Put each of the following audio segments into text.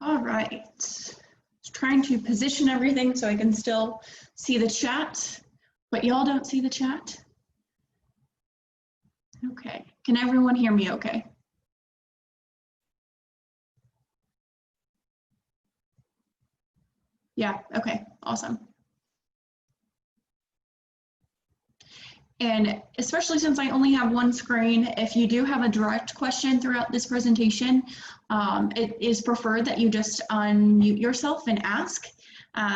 All right. Just trying to position everything so I can still see the chat, but y'all don't see the chat? Okay. Can everyone hear me okay? Yeah, okay, awesome. And especially since I only have one screen, if you do have a direct question throughout this presentation, it is preferred that you just unmute yourself and ask,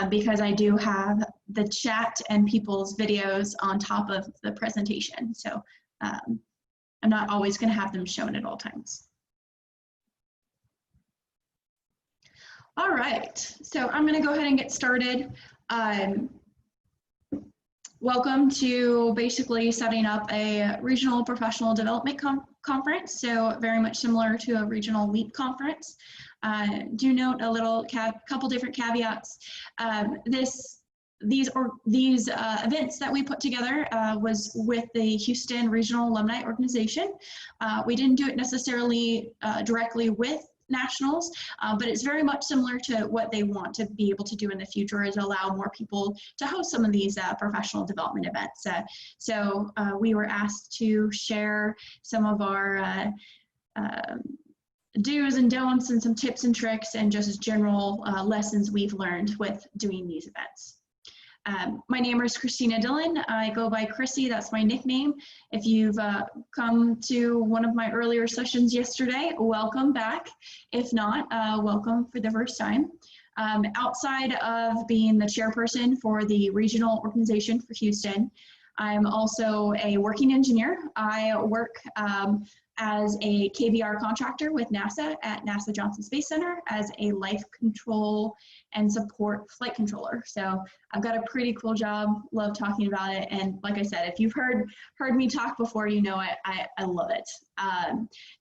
because I do have the chat and people's videos on top of the presentation. So I'm not always going to have them shown at all times. All right, so I'm going to go ahead and get started. Welcome to basically setting up a regional professional development conference, so very much similar to a regional LEAP conference. Do note a little couple different caveats. These events that we put together was with the Houston Regional Alumni Organization. We didn't do it necessarily directly with nationals, but it's very much similar to what they want to be able to do in the future, is allow more people to host some of these professional development events. So we were asked to share some of our do's and don'ts and some tips and tricks and just general lessons we've learned with doing these events. My name is Christina Dillon. I go by Chrissy, that's my nickname. If you've come to one of my earlier sessions yesterday, welcome back. If not, welcome for the first time. Outside of being the chairperson for the regional organization for Houston, I'm also a working engineer. I work as a KBR contractor with NASA at NASA Johnson Space Center as a life control and support flight controller. So I've got a pretty cool job, love talking about it. And like I said, if you've heard me talk before, you know I love it.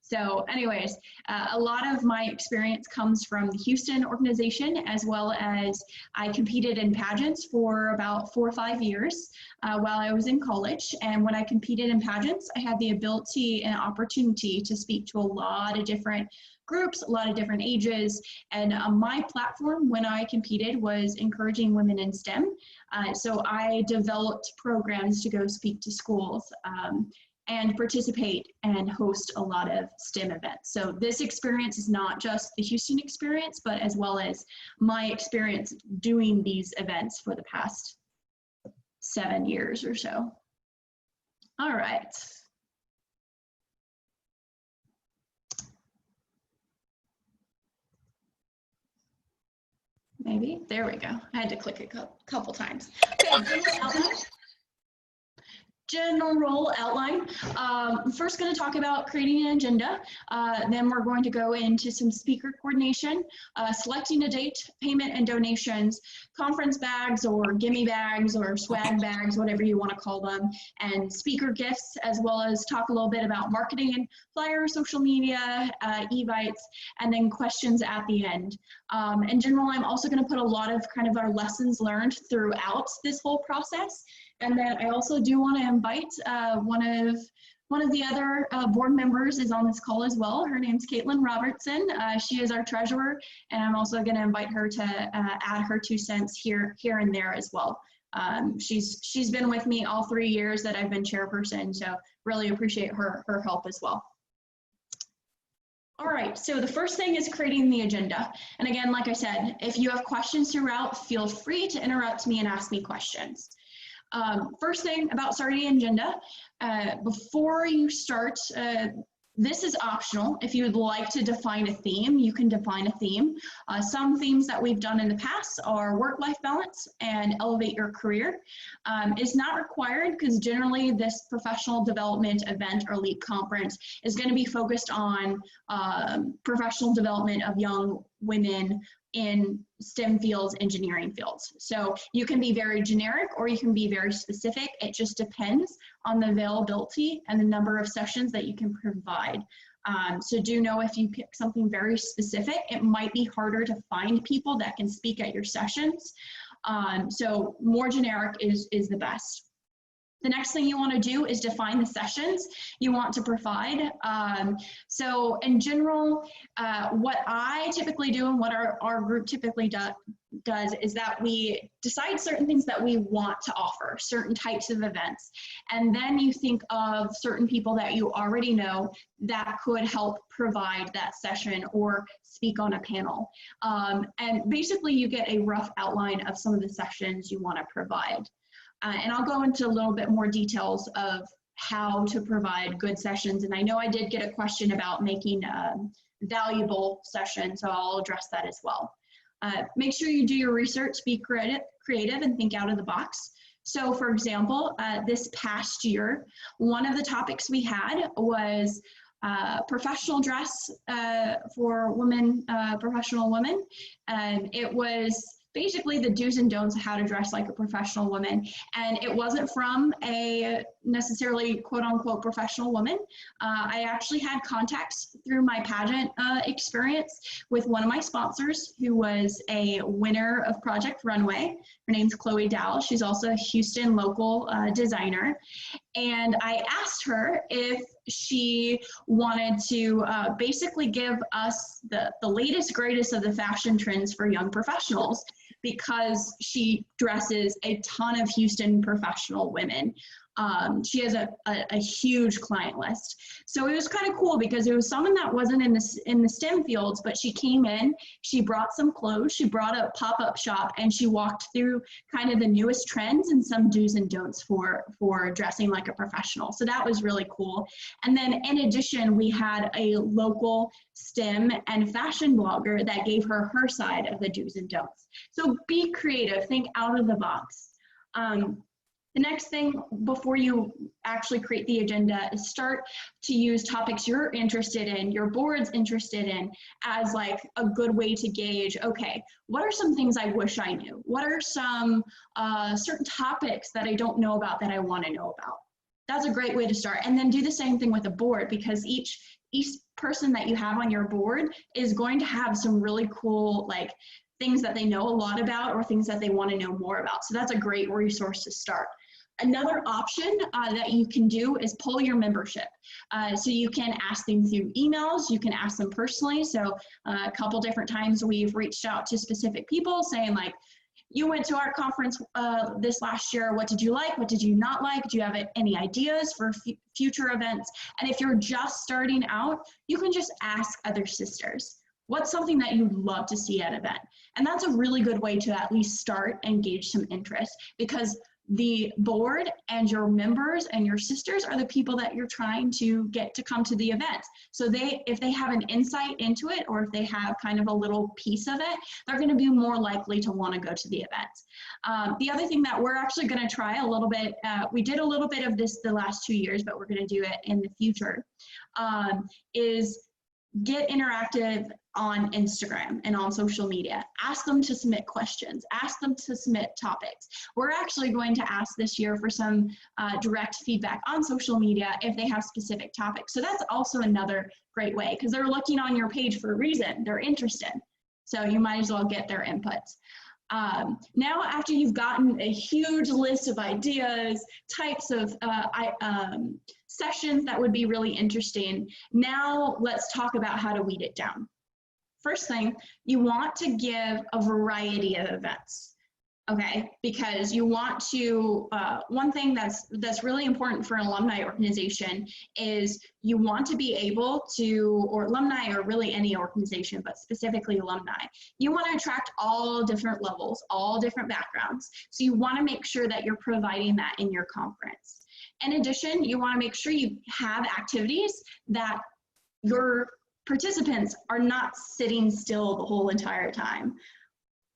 So anyways, a lot of my experience comes from the Houston organization, as well as I competed in pageants for about 4 or 5 years while I was in college. And when I competed in pageants, I had the ability and opportunity to speak to a lot of different groups, a lot of different ages. And my platform when I competed was encouraging women in STEM. So I developed programs to go speak to schools and participate and host a lot of STEM events. So this experience is not just the Houston experience, but as well as my experience doing these events for the past 7 years or so. All right. Maybe, there we go. I had to click a couple times. Okay, general outline. First going to talk about creating an agenda. Then we're going to go into some speaker coordination, selecting a date, payment and donations, conference bags or gimme bags or swag bags, whatever you want to call them, and speaker gifts, as well as talk a little bit about marketing and flyers, social media, evites, and then questions at the end. In general, I'm also going to put a lot of kind of our lessons learned throughout this whole process. And then I also do want to invite one of the other board members is on this call as well. Her name's Caitlin Robertson. She is our treasurer, and I'm also going to invite her to add her 2 cents here and there as well. She's been with me all 3 years that I've been chairperson, so really appreciate her help as well. All right, so the first thing is creating the agenda. And again, like I said, if you have questions throughout, feel free to interrupt me and ask me questions. First thing about starting an agenda, before you start, this is optional. If you would like to define a theme, you can define a theme. Some themes that we've done in the past are work-life balance and elevate your career. It's not required because generally this professional development event or LEAP conference is going to be focused on professional development of young women in STEM fields, engineering fields. So you can be very generic or you can be very specific. It just depends on the availability and the number of sessions that you can provide. So do know if you pick something very specific, it might be harder to find people that can speak at your sessions. So more generic is the best. The next thing you want to do is define the sessions you want to provide. So in general, what I typically do and what our group typically does is that we decide certain things that we want to offer, certain types of events. And then you think of certain people that you already know that could help provide that session or speak on a panel. And basically you get a rough outline of some of the sessions you want to provide. And I'll go into a little bit more details of how to provide good sessions. And I know I did get a question about making valuable sessions, so I'll address that as well. Make sure you do your research, be creative and think out of the box. So for example, this past year, one of the topics we had was professional dress for women, professional women. It was basically the do's and don'ts of how to dress like a professional woman. And it wasn't from a necessarily quote unquote professional woman. I actually had contacts through my pageant experience with one of my sponsors who was a winner of Project Runway. Her name's Chloe Dow. She's also a Houston local designer. And I asked her if she wanted to basically give us the latest, greatest of the fashion trends for young professionals, because she dresses a ton of Houston professional women. She has a huge client list. So it was kind of cool because it was someone that wasn't in the STEM fields, but she came in, she brought some clothes, she brought a pop-up shop, and she walked through kind of the newest trends and some do's and don'ts for dressing like a professional. So that was really cool. And then in addition, we had a local STEM and fashion blogger that gave her side of the do's and don'ts. So be creative, think out of the box. The next thing before you actually create the agenda is start to use topics you're interested in, your board's interested in, as like a good way to gauge, okay, what are some things I wish I knew? What are some certain topics that I don't know about that I want to know about? That's a great way to start. And then do the same thing with the board, because each person that you have on your board is going to have some really cool like things that they know a lot about or things that they want to know more about. So that's a great resource to start. Another option that you can do is poll your membership. So you can ask them through emails, you can ask them personally. So a couple different times we've reached out to specific people saying like, you went to our conference this last year, what did you like, what did you not like? Do you have any ideas for future events? And if you're just starting out, you can just ask other sisters. What's something that you'd love to see at an event? And that's a really good way to at least start and gauge some interest, because the board and your members and your sisters are the people that you're trying to get to come to the event. So if they have an insight into it, or if they have kind of a little piece of it, they're going to be more likely to want to go to the event. The other thing that we're actually going to try a little bit, we did a little bit of this the last 2 years, but we're going to do it in the future, is get interactive on Instagram and on social media. Ask them to submit questions, ask them to submit topics. We're actually going to ask this year for some direct feedback on social media if they have specific topics. So that's also another great way, because they're looking on your page for a reason, they're interested. So you might as well get their inputs. Now, after you've gotten a huge list of ideas, types of sessions that would be really interesting, now let's talk about how to weed it down. First thing, you want to give a variety of events, okay? Because you want to, one thing that's really important for an alumni organization is you want to be able to, or alumni, or really any organization, but specifically alumni, you want to attract all different levels, all different backgrounds. So you want to make sure that you're providing that in your conference. In addition, you want to make sure you have activities that your participants are not sitting still the whole entire time.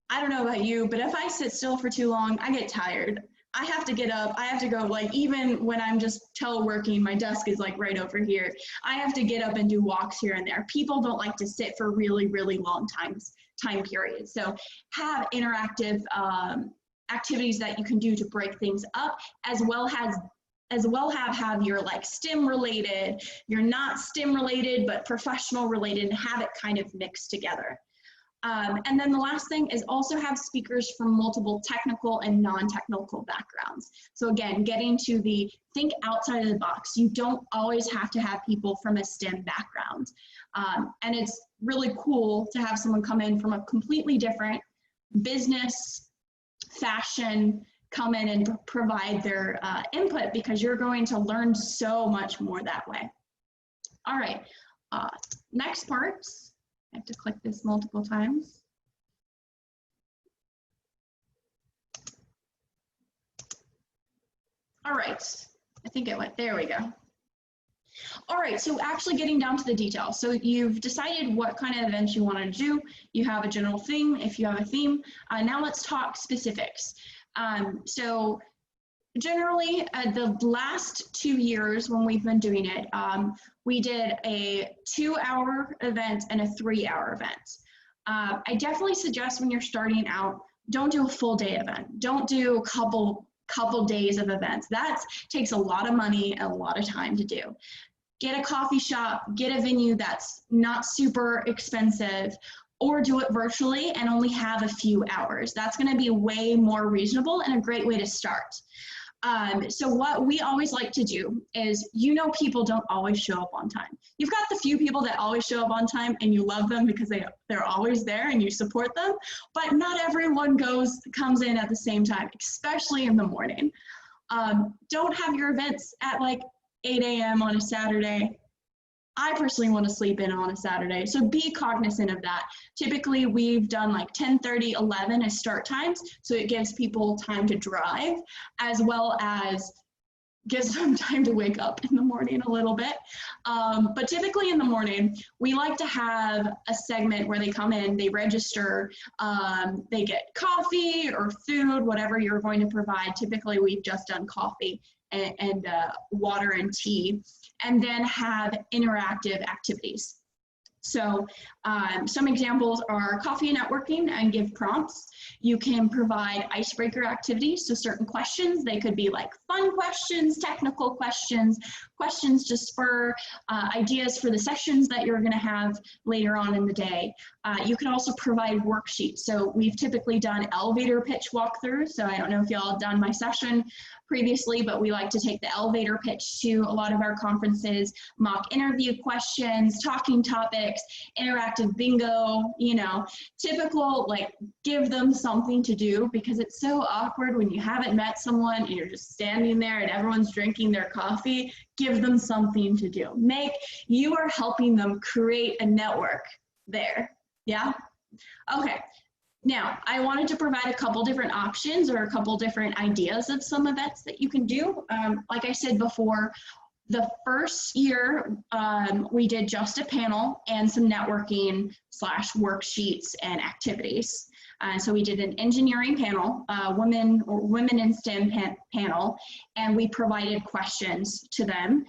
I don't know about you, but if I sit still for too long, I get tired. I have to get up, I have to go, like even when I'm just teleworking, my desk is like right over here. I have to get up and do walks here and there. People don't like to sit for really, really long time periods. So have interactive activities that you can do to break things up, as well have your like STEM related, you're not STEM related, but professional related, and have it kind of mixed together. And then the last thing is also have speakers from multiple technical and non-technical backgrounds. So again, getting to the think outside of the box. You don't always have to have people from a STEM background. And it's really cool to have someone come in from a completely different business, fashion, come in and provide their input, because you're going to learn so much more that way. All right, next part. I have to click this multiple times. All right, I think it went, there we go. All right, so actually getting down to the details. So you've decided what kind of events you want to do. You have a general theme, if you have a theme. Now let's talk specifics. So generally, the last 2 years when we've been doing it, we did a 2-hour event and a 3-hour event. I definitely suggest when you're starting out, don't do a full day event. Don't do a couple days of events. That takes a lot of money and a lot of time to do. Get a coffee shop, get a venue that's not super expensive, or do it virtually and only have a few hours. That's going to be way more reasonable and a great way to start. So what we always like to do is, people don't always show up on time. You've got the few people that always show up on time and you love them because they're always there and you support them, but not everyone comes in at the same time, especially in the morning. Don't have your events at like 8 a.m. on a Saturday. I personally want to sleep in on a Saturday, so be cognizant of that. Typically, we've done like 10:30, 11 as start times, so it gives people time to drive, as well as gives them time to wake up in the morning a little bit. But typically in the morning, we like to have a segment where they come in, they register, they get coffee or food, whatever you're going to provide. Typically, we've just done coffee and water and tea, and then have interactive activities. So some examples are coffee and networking and give prompts. You can provide icebreaker activities, so certain questions. They could be like fun questions, technical questions, questions to spur ideas for the sessions that you're going to have later on in the day. You can also provide worksheets. So we've typically done elevator pitch walkthroughs. So I don't know if y'all have done my session previously, but we like to take the elevator pitch to a lot of our conferences, mock interview questions, talking topics, interactive bingo, typical, like, give them something to do, because it's so awkward when you haven't met someone and you're just standing there and everyone's drinking their coffee. Give them something to do. You are helping them create a network there. Yeah? Okay. Now, I wanted to provide a couple different options or a couple different ideas of some events that you can do. Like I said before, the first year we did just a panel and some networking / worksheets and activities. So we did an engineering panel, women in STEM panel, and we provided questions to them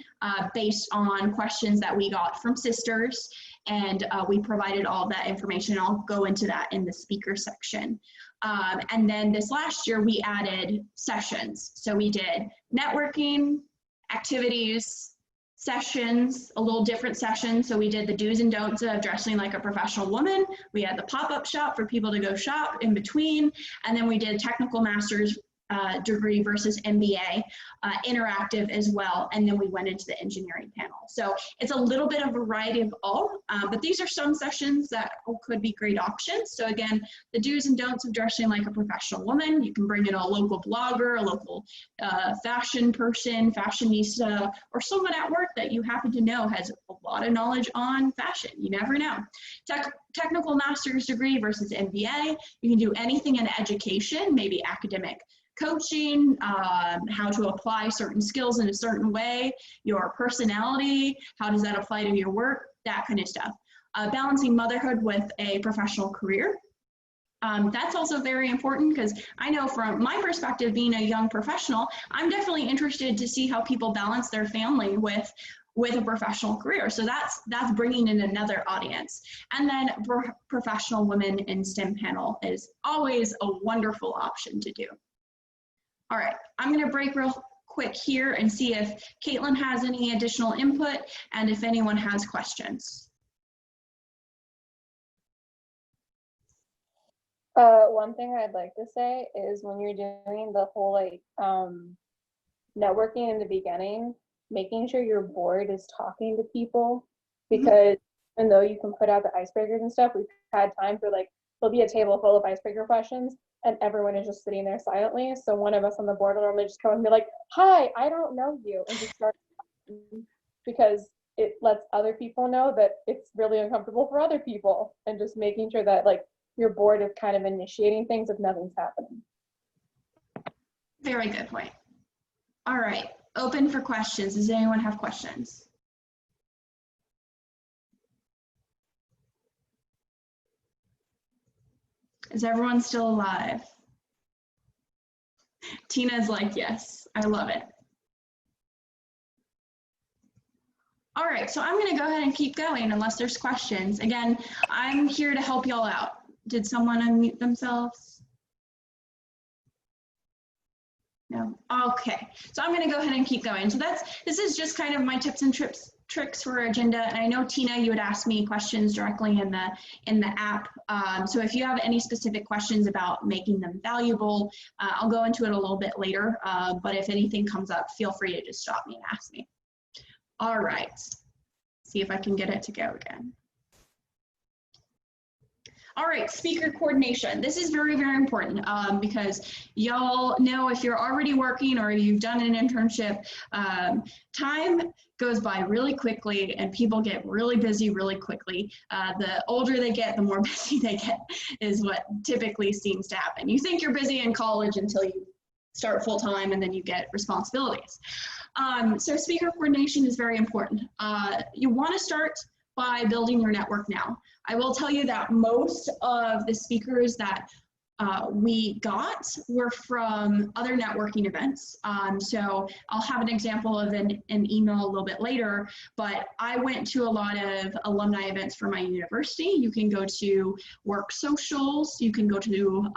based on questions that we got from sisters, and we provided all that information. I'll go into that in the speaker section. And then this last year we added sessions. So we did networking, activities, sessions, a little different session. So we did the do's and don'ts of dressing like a professional woman. We had the pop-up shop for people to go shop in between. And then we did technical master's degree versus MBA, interactive as well. And then we went into the engineering panel. So it's a little bit of a variety of all, but these are some sessions that could be great options. So again, the do's and don'ts of dressing like a professional woman. You can bring in a local blogger, a local fashion person, fashionista, or someone at work that you happen to know has a lot of knowledge on fashion. You never know. Technical master's degree versus MBA. You can do anything in education, maybe academic coaching, how to apply certain skills in a certain way, your personality, how does that apply to your work, that kind of stuff. Balancing motherhood with a professional career. That's also very important, because I know from my perspective, being a young professional, I'm definitely interested to see how people balance their family with a professional career. So that's bringing in another audience. And then professional women in STEM panel is always a wonderful option to do. All right, I'm going to break real quick here and see if Caitlin has any additional input and if anyone has questions. One thing I'd like to say is when you're doing the whole like networking in the beginning, making sure your board is talking to people, because even though you can put out the icebreakers and stuff, we've had times where like there'll be a table full of icebreaker questions and everyone is just sitting there silently. So one of us on the board will normally just come and be like, "Hi, I don't know you," and just start talking, because it lets other people know that it's really uncomfortable for other people, and just making sure that like your board is kind of initiating things if nothing's happening. Very good point. All right, open for questions. Does anyone have questions? Is everyone still alive? Tina's like, yes, I love it. All right, so I'm gonna go ahead and keep going unless there's questions. Again, I'm here to help y'all out. Did someone unmute themselves? No, okay. So I'm gonna go ahead and keep going. So this is just kind of my tips and tricks for agenda. And I know Tina, you would ask me questions directly in the app. So if you have any specific questions about making them valuable, I'll go into it a little bit later. But if anything comes up, feel free to just stop me and ask me. All right, see if I can get it to go again. All right, speaker coordination. This is very, very important because y'all know if you're already working or you've done an internship, time goes by really quickly and people get really busy really quickly. The older they get, the more busy they get is what typically seems to happen. You think you're busy in college until you start full time and then you get responsibilities. So speaker coordination is very important. You want to start by building your network now. I will tell you that most of the speakers that we got were from other networking events. So I'll have an example of an email a little bit later, but I went to a lot of alumni events for my university. You can go to work socials, you can go to,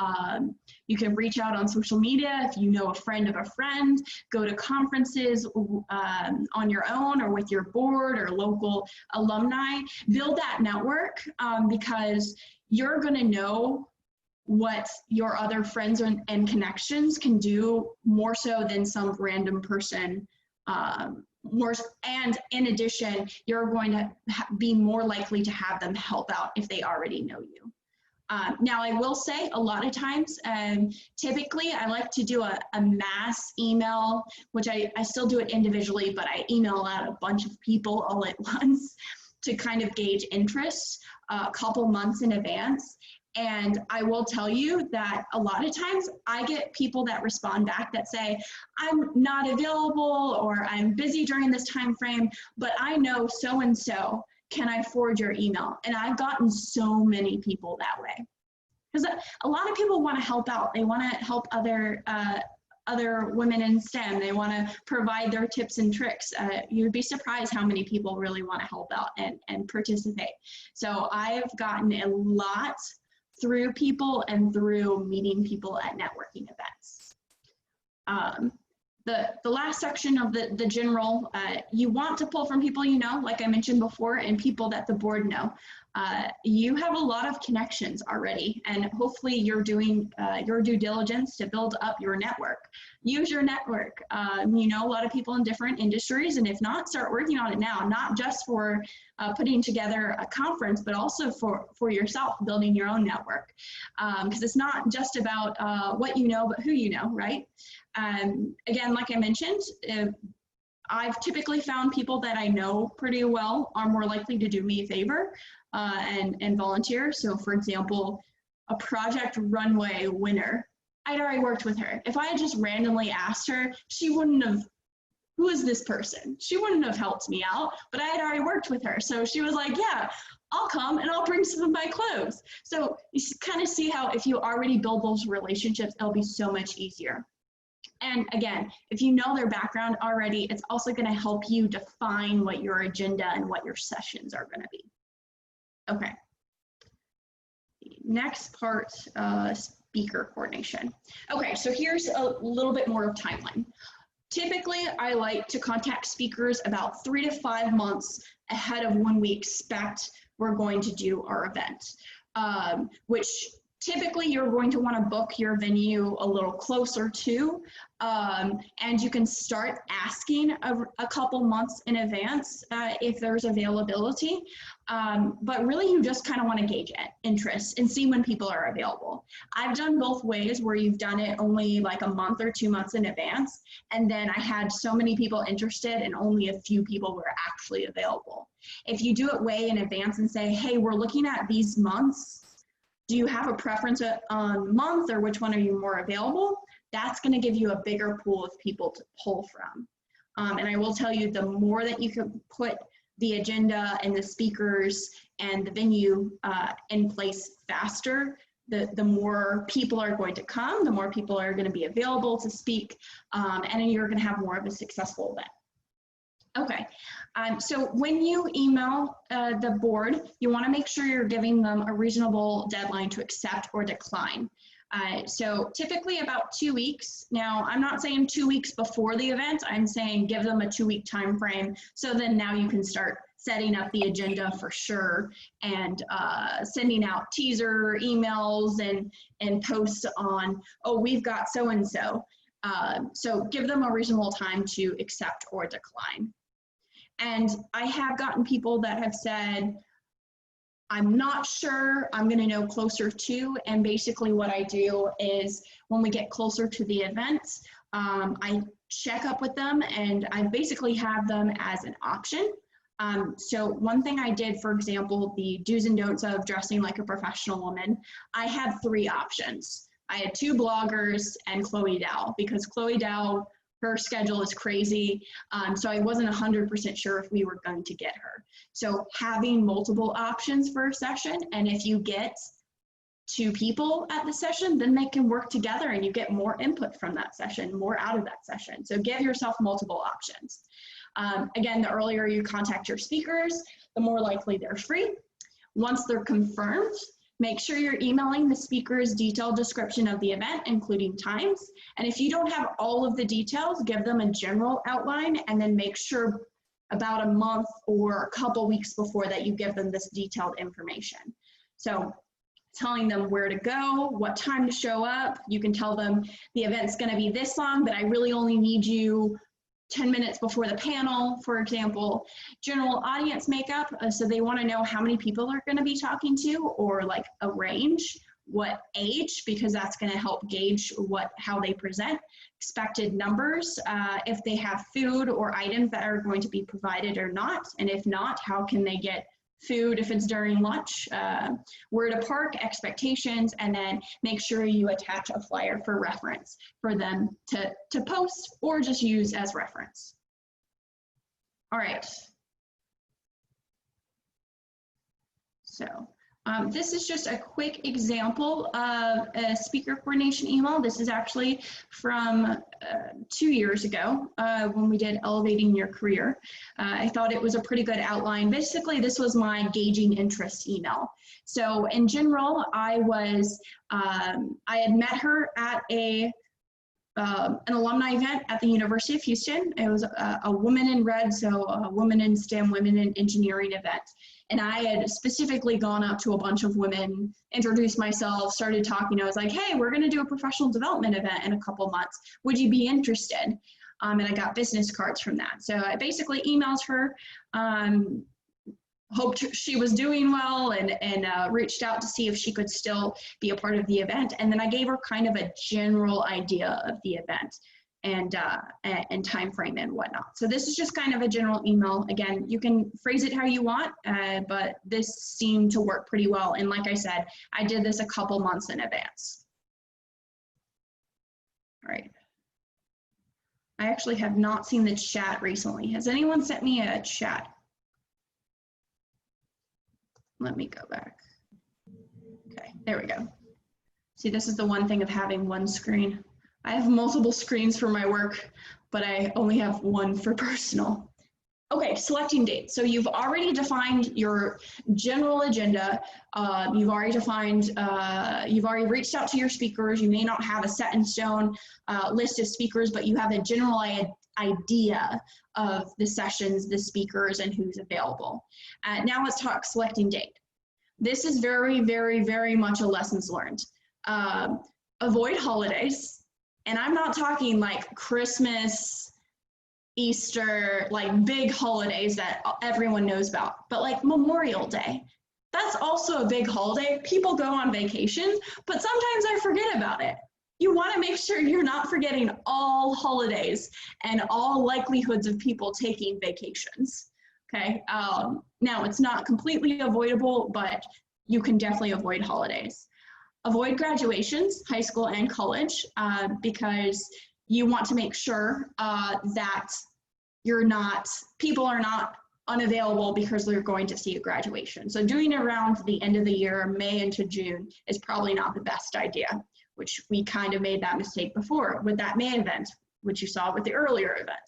you can reach out on social media if you know a friend of a friend, go to conferences on your own or with your board or local alumni. Build that network because you're gonna know what your other friends and connections can do more so than some random person. And in addition, you're going to be more likely to have them help out if they already know you. Now, I will say a lot of times, typically I like to do a mass email, which I still do it individually, but I email out a bunch of people all at once to kind of gauge interest a couple months in advance. And I will tell you that a lot of times I get people that respond back that say, I'm not available or I'm busy during this time frame, but I know so-and-so, can I forward your email? And I've gotten so many people that way. Because a lot of people want to help out. They want to help other women in STEM. They want to provide their tips and tricks. You'd be surprised how many people really want to help out and participate. So I've gotten a lot through people and through meeting people at networking events. The last section of the general, you want to pull from people you know, like I mentioned before, and people that the board know. You have a lot of connections already, and hopefully you're doing your due diligence to build up your network. Use your network. You know a lot of people in different industries, and if not, start working on it now, not just for putting together a conference, but also for yourself, building your own network. Because it's not just about what you know, but who you know, right? Again, like I mentioned, I've typically found people that I know pretty well are more likely to do me a favor and volunteer. So for example, a Project Runway winner, I'd already worked with her. If I had just randomly asked her, she wouldn't have, who is this person? She wouldn't have helped me out, but I had already worked with her. So she was like, yeah, I'll come and I'll bring some of my clothes. So you kind of see how if you already build those relationships, it'll be so much easier. And again, if you know their background already, it's also going to help you define what your agenda and what your sessions are going to be. Okay. Next part, speaker coordination. Okay, so here's a little bit more of timeline. Typically, I like to contact speakers about 3 to 5 months ahead of when we expect we're going to do our event, which Typically, you're going to want to book your venue a little closer to, and you can start asking a couple months in advance if there's availability. But really, you just kind of want to gauge interest and see when people are available. I've done both ways, where you've done it only like a month or 2 months in advance, and then I had so many people interested and only a few people were actually available. If you do it way in advance and say, hey, we're looking at these months, do you have a preference on month, or which one are you more available? That's going to give you a bigger pool of people to pull from. And I will tell you, the more that you can put the agenda and the speakers and the venue in place faster, the more people are going to come, the more people are going to be available to speak, and then you're going to have more of a successful event. Okay, so when you email the board, you want to make sure you're giving them a reasonable deadline to accept or decline. So typically about 2 weeks. Now, I'm not saying 2 weeks before the event, I'm saying give them a 2-week time frame, so then now you can start setting up the agenda for sure, and sending out teaser emails and posts on, oh, we've got so-and-so. So give them a reasonable time to accept or decline. And I have gotten people that have said, I'm not sure, I'm going to know closer to, and basically what I do is when we get closer to the event, I check up with them and I basically have them as an option. So one thing I did, for example, the do's and don'ts of dressing like a professional woman, I had 3 options. I had 2 bloggers and Chloe Dow, because Chloe Dow, her schedule is crazy, so I wasn't 100% sure if we were going to get her. So having multiple options for a session, and if you get 2 people at the session, then they can work together and you get more input from that session, more out of that session. So give yourself multiple options. Again, the earlier you contact your speakers, the more likely they're free. Once they're confirmed, make sure you're emailing the speaker's detailed description of the event, including times. And if you don't have all of the details, give them a general outline, and then make sure about a month or a couple weeks before that you give them this detailed information. So telling them where to go, what time to show up. You can tell them the event's going to be this long, but I really only need you 10 minutes before the panel, for example. General audience makeup, so they want to know how many people are going to be talking to, or like a range, what age, because that's going to help gauge how they present. Expected numbers, if they have food or items that are going to be provided or not, and if not, how can they get food if it's during lunch, where to park, expectations, and then make sure you attach a flyer for reference for them to post or just use as reference. All right. So this is just a quick example of a speaker coordination email. This is actually from 2 years ago when we did Elevating Your Career. I thought it was a pretty good outline. Basically, this was my gauging interest email. So in general, I had met her at an alumni event at the University of Houston. It was a Women in Red, so a Women in STEM, Women in Engineering event. And I had specifically gone up to a bunch of women, introduced myself, started talking. I was like, hey, we're going to do a professional development event in a couple months. Would you be interested? And I got business cards from that. So I basically emailed her, hoped she was doing well, and reached out to see if she could still be a part of the event. And then I gave her kind of a general idea of the event and time frame and whatnot. So this is just kind of a general email. Again, you can phrase it how you want, but this seemed to work pretty well. And like I said, I did this a couple months in advance. All right. I actually have not seen the chat recently. Has anyone sent me a chat? Let me go back. Okay, there we go. See, this is the one thing of having one screen. I have multiple screens for my work, but I only have one for personal. Okay, selecting dates. So you've already defined your general agenda. You've already reached out to your speakers. You may not have a set in stone list of speakers, but you have a general idea of the sessions, the speakers, and who's available. Now let's talk selecting date. This is very, very, very much a lessons learned. Avoid holidays. And I'm not talking like Christmas, Easter, like big holidays that everyone knows about, but like Memorial Day. That's also a big holiday. People go on vacation, but sometimes I forget about it. You want to make sure you're not forgetting all holidays and all likelihoods of people taking vacations. Okay, now it's not completely avoidable, but you can definitely avoid holidays. Avoid graduations, high school and college, because you want to make sure that people are not unavailable because they're going to see a graduation. So doing it around the end of the year, May into June, is probably not the best idea, which we kind of made that mistake before with that May event, which you saw with the earlier event.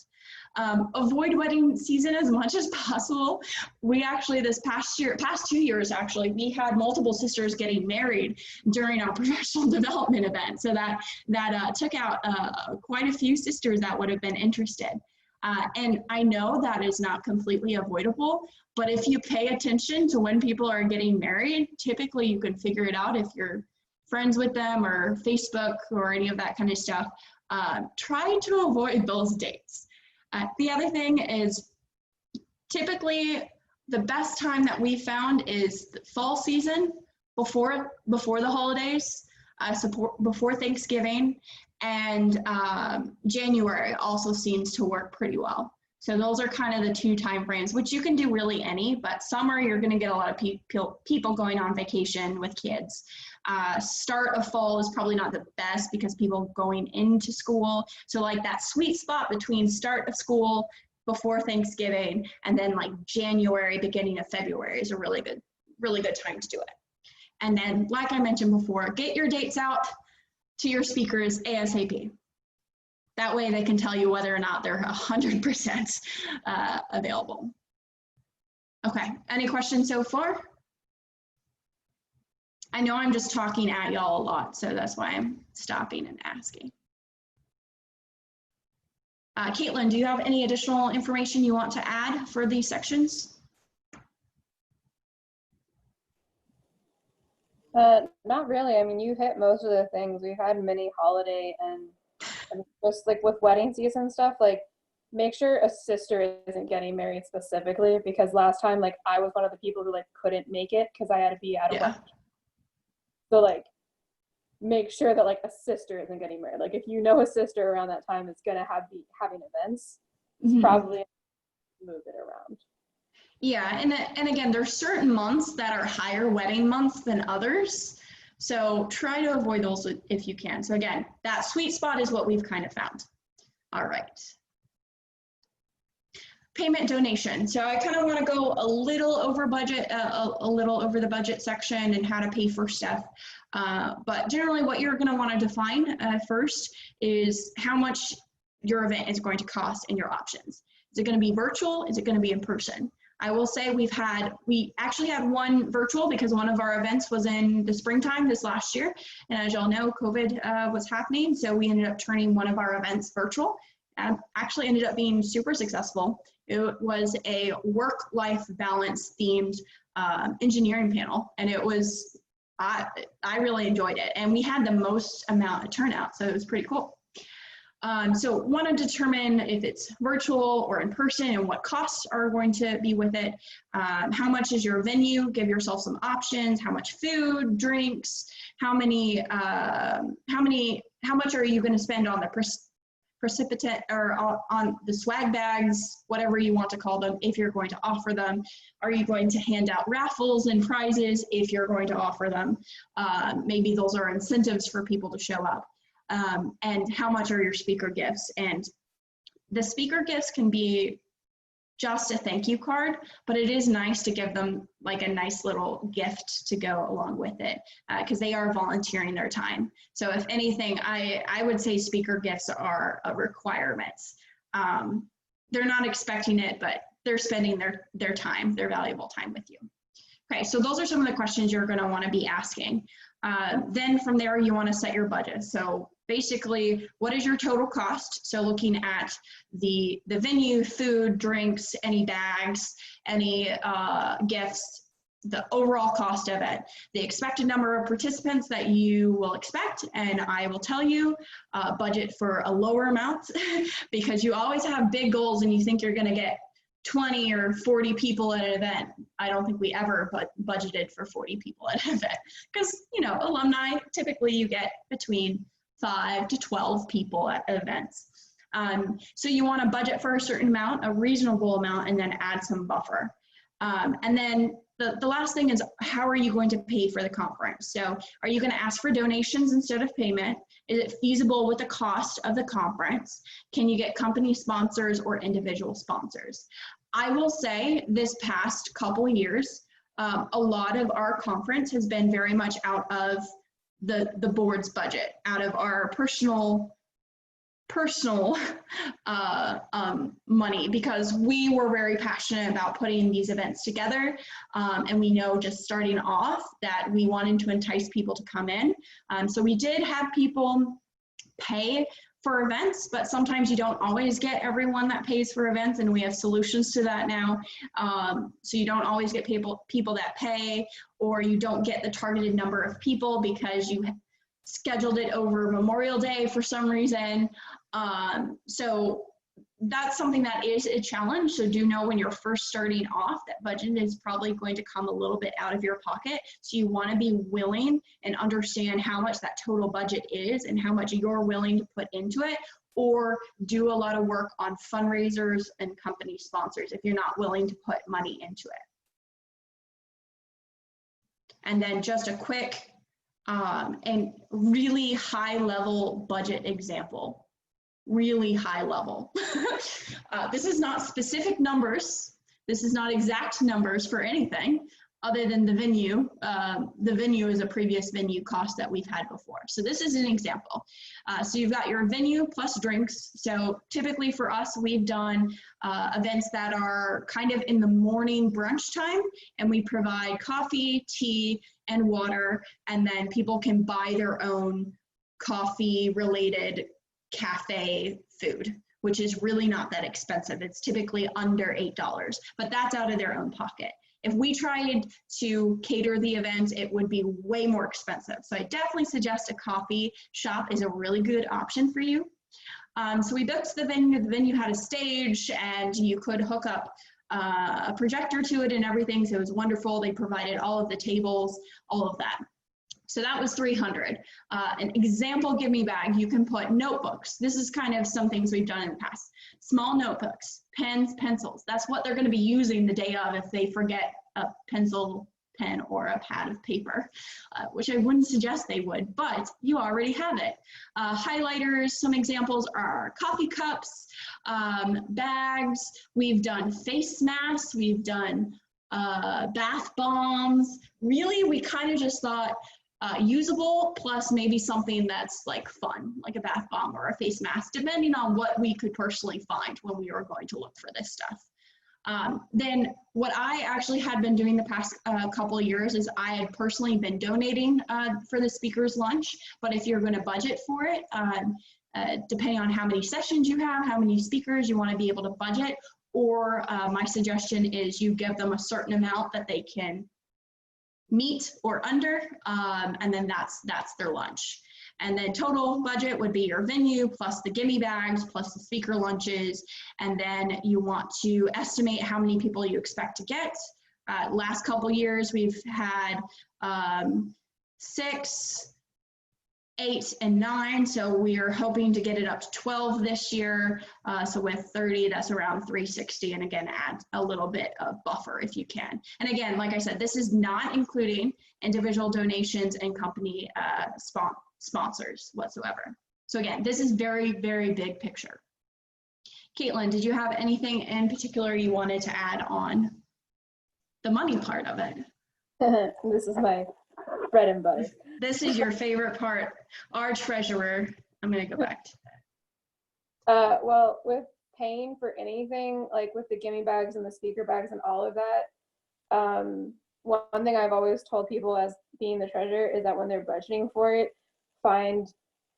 Avoid wedding season as much as possible. We actually, this past 2 years actually, we had multiple sisters getting married during our professional development event. So that took out quite a few sisters that would have been interested. And I know that is not completely avoidable, but if you pay attention to when people are getting married, typically you can figure it out if you're friends with them or Facebook or any of that kind of stuff. Try to avoid those dates. The other thing is typically the best time that we found is the fall season before the holidays, before Thanksgiving, and January also seems to work pretty well. So those are kind of the two time frames, which you can do really any, but summer you're going to get a lot of people going on vacation with kids. Start of fall is probably not the best because people going into school. So like that sweet spot between start of school before Thanksgiving and then like January, beginning of February is a really good time to do it. And then, like I mentioned before, get your dates out to your speakers ASAP. That way they can tell you whether or not they're 100% available. Okay, any questions so far? I know I'm just talking at y'all a lot, so that's why I'm stopping and asking. Caitlin, do you have any additional information you want to add for these sections? Not really. I mean, you hit most of the things. We've had mini holiday and just like with wedding season stuff, like make sure a sister isn't getting married specifically, because last time, like I was one of the people who like couldn't make it because I had to be out of work. So like make sure that like a sister isn't getting married. Like if you know a sister around that time is gonna be having events, probably move it around. Yeah, and again, there's certain months that are higher wedding months than others. So try to avoid those if you can. So again, that sweet spot is what we've kind of found. All right. Payment donation. So I kind of want to go a little over budget, a little over the budget section and how to pay for stuff. But generally what you're going to want to define first is how much your event is going to cost and your options. Is it going to be virtual? Is it going to be in person? I will say we actually had one virtual because one of our events was in the springtime this last year. And as y'all know, COVID was happening. So we ended up turning one of our events virtual and actually ended up being super successful. It was a work-life balance themed engineering panel. And it was, I really enjoyed it. And we had the most amount of turnout. So it was pretty cool. So want to determine if it's virtual or in person and what costs are going to be with it. How much is your venue? Give yourself some options. How much food, drinks, how much are you going to spend on the precipitate or on the swag bags, whatever you want to call them, if you're going to offer them? Are you going to hand out raffles and prizes if you're going to offer them? Maybe those are incentives for people to show up. And how much are your speaker gifts? And the speaker gifts can be just a thank you card, but it is nice to give them like a nice little gift to go along with it because they are volunteering their time. So if anything, I would say speaker gifts are a requirement. They're not expecting it, but they're spending their time, their valuable time with you. Okay, so those are some of the questions you're going to want to be asking. Then from there, you want to set your budget. So basically, what is your total cost? So looking at the venue, food, drinks, any bags, any gifts, the overall cost of it, the expected number of participants that you will expect, and I will tell you, budget for a lower amount because you always have big goals and you think you're going to get 20 or 40 people at an event. I don't think we ever budgeted for 40 people at an event because, you know, alumni, typically you get between 5 to 12 people at events. So you want to budget for a certain amount, a reasonable amount, and then add some buffer. And then the last thing is, how are you going to pay for the conference? So are you going to ask for donations instead of payment? Is it feasible with the cost of the conference? Can you get company sponsors or individual sponsors? I will say this past couple of years, a lot of our conference has been very much out of the board's budget, out of our personal money, because we were very passionate about putting these events together, and we know just starting off that we wanted to entice people to come in. So we did have people pay for events, but sometimes you don't always get everyone that pays for events, and we have solutions to that now. So you don't always get people that pay, or you don't get the targeted number of people because you scheduled it over Memorial Day for some reason. So that's something that is a challenge. So do know when you're first starting off that budget is probably going to come a little bit out of your pocket. So you want to be willing and understand how much that total budget is and how much you're willing to put into it, or do a lot of work on fundraisers and company sponsors if you're not willing to put money into it. And then just a quick and really high level budget example, really high level. This is not specific numbers. This is not exact numbers for anything other than the venue. The venue is a previous venue cost that we've had before. So this is an example. So you've got your venue plus drinks. So typically for us, we've done events that are kind of in the morning brunch time, and we provide coffee, tea, and water, and then people can buy their own coffee related cafe food, which is really not that expensive. It's typically under $8, but that's out of their own pocket. If we tried to cater the event, it would be way more expensive. So I definitely suggest a coffee shop is a really good option for you. So we booked the venue. The venue had a stage, and you could hook up a projector to it and everything. So it was wonderful. They provided all of the tables, all of that. So that was $300. An example gimme bag, you can put notebooks. This is kind of some things we've done in the past. Small notebooks, pens, pencils. That's what they're going to be using the day of if they forget a pencil, pen, or a pad of paper, which I wouldn't suggest they would, but you already have it. Highlighters, some examples are coffee cups, bags. We've done face masks. We've done bath bombs. Really, we kind of just thought, usable plus maybe something that's like fun, like a bath bomb or a face mask, depending on what we could personally find when we were going to look for this stuff. Then what I actually had been doing the past couple of years is I had personally been donating for the speaker's lunch, but if you're going to budget for it, depending on how many sessions you have, how many speakers, you want to be able to budget, or my suggestion is you give them a certain amount that they can meet or under, and then that's their lunch. And then total budget would be your venue plus the gimme bags plus the speaker lunches, and then you want to estimate how many people you expect to get. Last couple years we've had 6, 8, and 9, so we are hoping to get it up to 12 this year. So with 30, that's around 360, and again, add a little bit of buffer if you can. And again, like I said, this is not including individual donations and company sponsors whatsoever. So again, this is very, very big picture. Caitlin, did you have anything in particular you wanted to add on the money part of it? This is my bread and butter. This is your favorite part, our treasurer. I'm going to go back to that. Well, with paying for anything, like with the gimme bags and the speaker bags and all of that, one thing I've always told people as being the treasurer is that when they're budgeting for it, find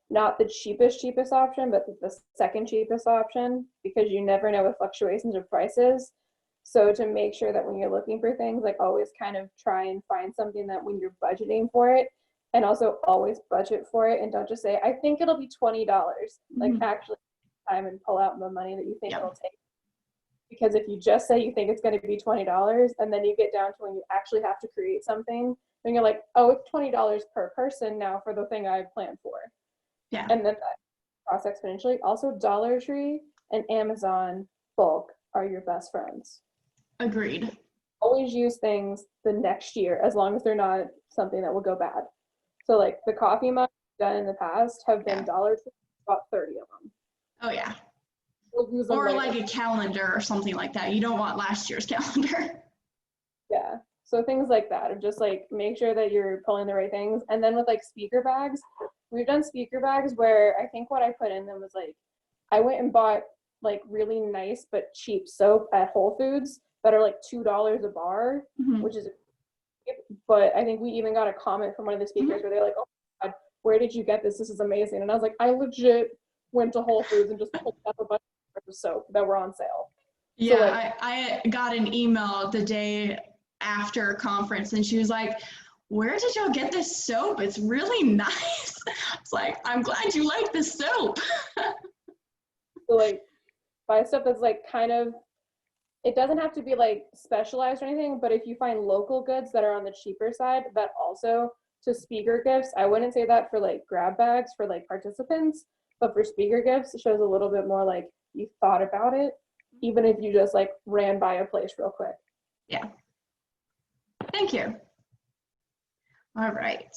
not the cheapest option, but the second cheapest option, because you never know with fluctuations of prices. So to make sure that when you're looking for things, like always kind of try and find something that when you're budgeting for it, and also always budget for it, and don't just say, I think it'll be $20. Like actually time and pull out the money that you think it'll take. Because if you just say you think it's going to be $20 and then you get down to when you actually have to create something, then you're like, oh, it's $20 per person now for the thing I planned for. Yeah. And then that costs exponentially. Also, Dollar Tree and Amazon bulk are your best friends. Agreed. Always use things the next year as long as they're not something that will go bad. So like the coffee mugs done in the past have been Dollar Tree, about 30 of them. Oh yeah. We'll use them Or later. like a calendar or something like that. You don't want last year's calendar. Yeah. So things like that, or just like make sure that you're pulling the right things. And then with like speaker bags, we've done speaker bags where I think what I put in them was like, I went and bought like really nice but cheap soap at Whole Foods that are like $2 a bar, which is, but I think we even got a comment from one of the speakers where they're like, oh my God, where did you get this? This is amazing. And I was like, I legit went to Whole Foods and just pulled up a bunch of soap that were on sale. Yeah, So like, I got an email the day after conference and she was like, where did y'all get this soap? It's really nice. It's like, I'm glad you like this soap. So like buy stuff that's like kind of, it doesn't have to be like specialized or anything, but if you find local goods that are on the cheaper side, that also to speaker gifts, I wouldn't say that for like grab bags for like participants, but for speaker gifts, it shows a little bit more like you thought about it, even if you just like ran by a place real quick. Yeah. Thank you. All right.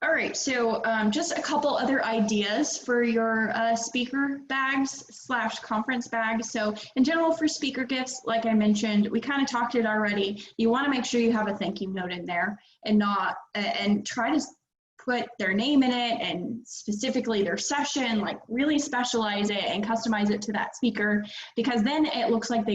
All right, so just a couple other ideas for your speaker bags / conference bags. So in general for speaker gifts, like I mentioned, we kind of talked it already. You want to make sure you have a thank you note in there and not, and try to put their name in it and specifically their session, like really specialize it and customize it to that speaker, because then it looks like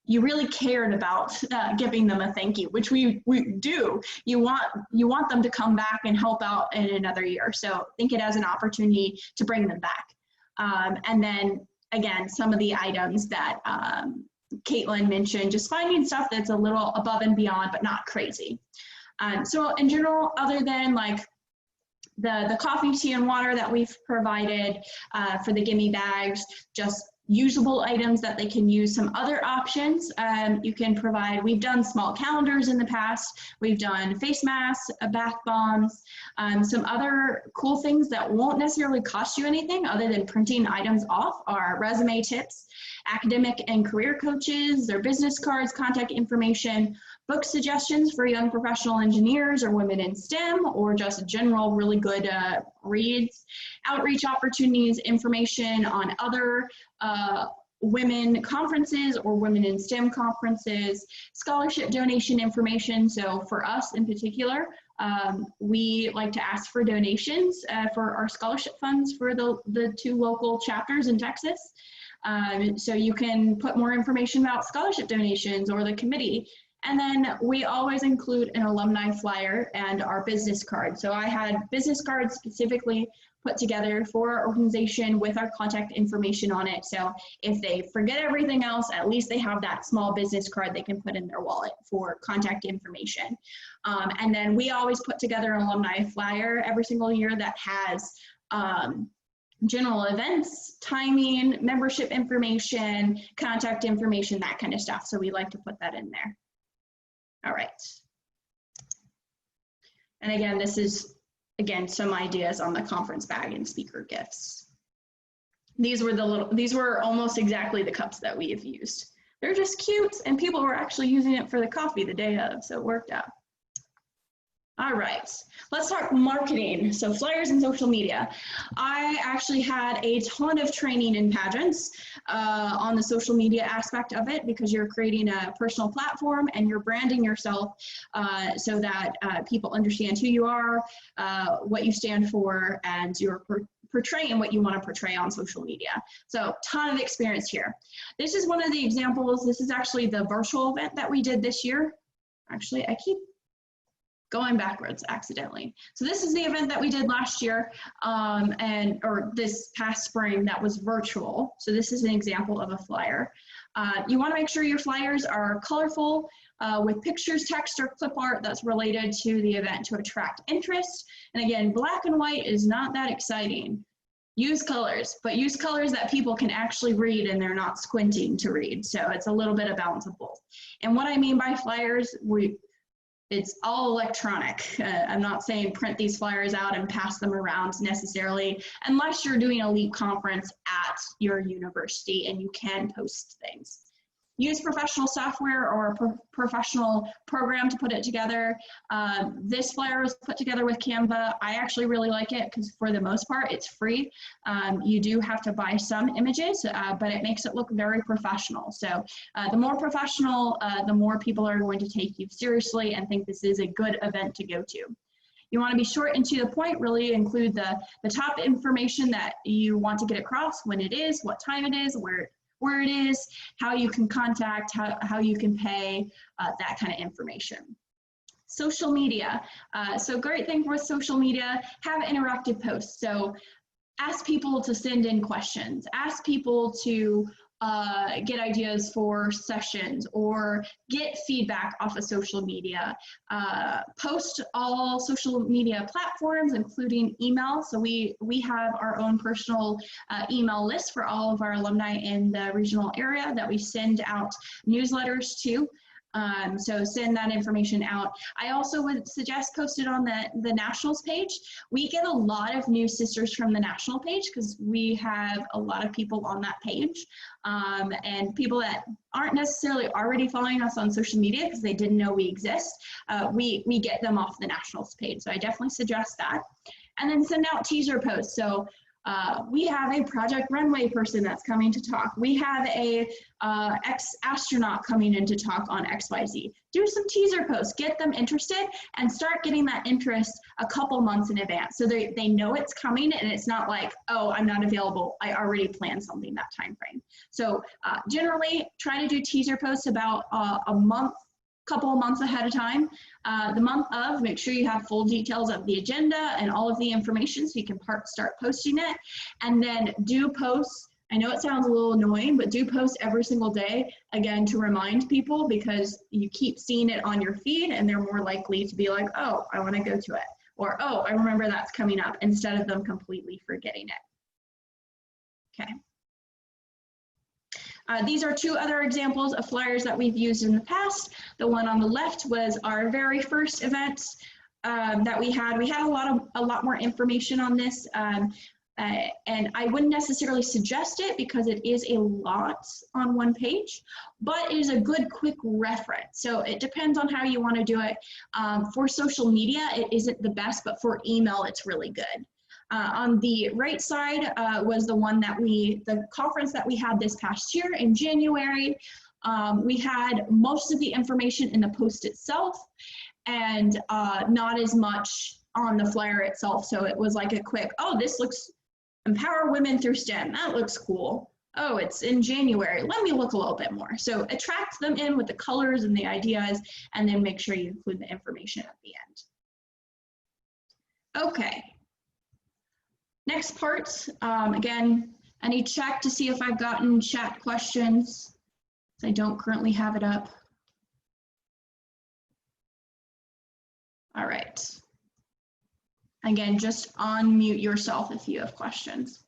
you really cared about giving them a thank you, which we do. You want them to come back and help out in another year. So think it as an opportunity to bring them back. And then again, some of the items that Caitlin mentioned, just finding stuff that's a little above and beyond, but not crazy. So in general, other than like the coffee, tea, and water that we've provided for the gimme bags, just usable items that they can use. Some other options you can provide, we've done small calendars in the past, we've done face masks, bath bombs, some other cool things that won't necessarily cost you anything other than printing items off are resume tips, academic and career coaches, their business cards, contact information, book suggestions for young professional engineers or women in STEM, or just general really good reads, outreach opportunities, information on other women conferences or women in STEM conferences, scholarship donation information. So for us in particular, we like to ask for donations for our scholarship funds for the 2 local chapters in Texas. So you can put more information about scholarship donations or the committee. And then we always include an alumni flyer and our business card. So I had business cards specifically put together for our organization with our contact information on it. So if they forget everything else, at least they have that small business card they can put in their wallet for contact information. And then we always put together an alumni flyer every single year that has general events, timing, membership information, contact information, that kind of stuff. So we like to put that in there. All right. And again, this is, some ideas on the conference bag and speaker gifts. These were almost exactly the cups that we have used. They're just cute, and people were actually using it for the coffee the day of, so it worked out. All right, let's talk marketing. So flyers and social media. I actually had a ton of training in pageants on the social media aspect of it, because you're creating a personal platform and you're branding yourself so that people understand who you are, what you stand for, and you're portraying what you want to portray on social media. So ton of experience here. This is one of the examples. This is actually the virtual event that we did this year. Actually, going backwards accidentally. So this is the event that we did last year or this past spring that was virtual. So this is an example of a flyer. You want to make sure your flyers are colorful with pictures, text, or clip art that's related to the event to attract interest. And again, black and white is not that exciting. Use colors, but use colors that people can actually read and they're not squinting to read. So it's a little bit of balance of both. And what I mean by flyers, it's all electronic. I'm not saying print these flyers out and pass them around necessarily, unless you're doing a LEAP conference at your university and you can post things. Use professional software or a professional program to put it together. This flyer was put together with Canva. I actually really like it because for the most part, it's free. You do have to buy some images, but it makes it look very professional. So the more professional, the more people are going to take you seriously and think this is a good event to go to. You want to be short and to the point, really include the top information that you want to get across, when it is, what time it is, where it is, how you can contact, how you can pay, that kind of information. Social media. So great thing with social media, have interactive posts. So ask people to send in questions, ask people to get ideas for sessions or get feedback off of social media. Post all social media platforms, including email. So we have our own personal email list for all of our alumni in the regional area that we send out newsletters to. So send that information out. I also would suggest post it on the Nationals page. We get a lot of new sisters from the National page because we have a lot of people on that page and people that aren't necessarily already following us on social media because they didn't know we exist. We get them off the Nationals page. So I definitely suggest that. And then send out teaser posts. So we have a Project Runway person that's coming to talk. We have a ex-astronaut coming in to talk on XYZ. Do some teaser posts, get them interested, and start getting that interest a couple months in advance. So they know it's coming and it's not like, oh, I'm not available. I already planned something that time frame. So generally try to do teaser posts about couple of months ahead of time. The month of, make sure you have full details of the agenda and all of the information so you can start posting it. And then do posts. I know it sounds a little annoying, but do post every single day, again, to remind people because you keep seeing it on your feed and they're more likely to be like, oh, I want to go to it. Or, oh, I remember that's coming up, instead of them completely forgetting it. Okay. These are two other examples of flyers that we've used in the past. The one on the left was our very first event that we had. We had a lot more information on this, and I wouldn't necessarily suggest it because it is a lot on one page, but it is a good quick reference. So it depends on how you want to do it. For social media, it isn't the best, but for email, it's really good. On the right side was the one that the conference that we had this past year in January. We had most of the information in the post itself and not as much on the flyer itself. So it was like a quick, oh, this looks empower women through STEM. That looks cool. Oh, it's in January. Let me look a little bit more. So attract them in with the colors and the ideas, and then make sure you include the information at the end. Okay. Next part, again, I need to check to see if I've gotten chat questions. I don't currently have it up. All right. Again, just unmute yourself if you have questions.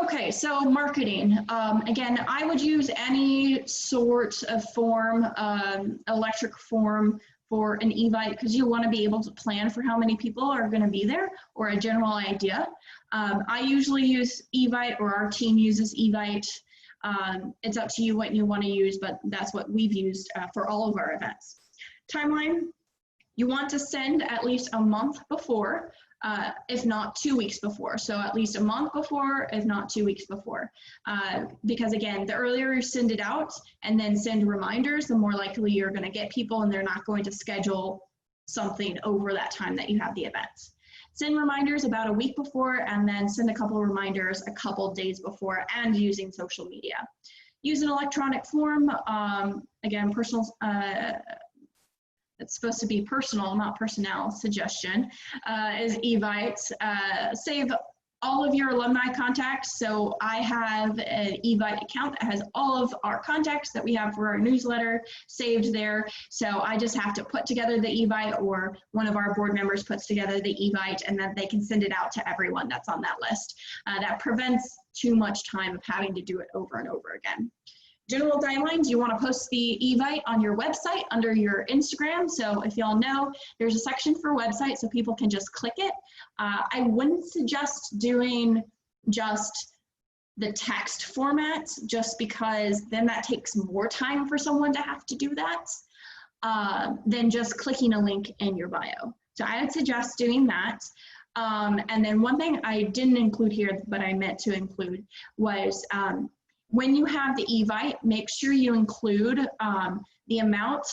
Okay, so marketing. Again, I would use any sort of form, electric form, for an Evite because you want to be able to plan for how many people are going to be there or a general idea. I usually use Evite, or our team uses Evite. It's up to you what you want to use, but that's what we've used for all of our events. Timeline, you want to send at least a month before, if not 2 weeks before. So at least a month before, if not 2 weeks before. Because again, the earlier you send it out and then send reminders, the more likely you're going to get people and they're not going to schedule something over that time that you have the events. Send reminders about a week before and then send a couple of reminders a couple days before, and using social media. Use an electronic form, again, it's supposed to be personal, not personnel suggestion, is Evite. Save all of your alumni contacts. So I have an Evite account that has all of our contacts that we have for our newsletter saved there. So I just have to put together the Evite, or one of our board members puts together the Evite, and then they can send it out to everyone that's on that list. That prevents too much time of having to do it over and over again. General guidelines, you want to post the Evite on your website under your Instagram. So if y'all know, there's a section for website so people can just click it. I wouldn't suggest doing just the text format, just because then that takes more time for someone to have to do that than just clicking a link in your bio. So I would suggest doing that. And then one thing I didn't include here, but I meant to include, was when you have the Evite, make sure you include the amount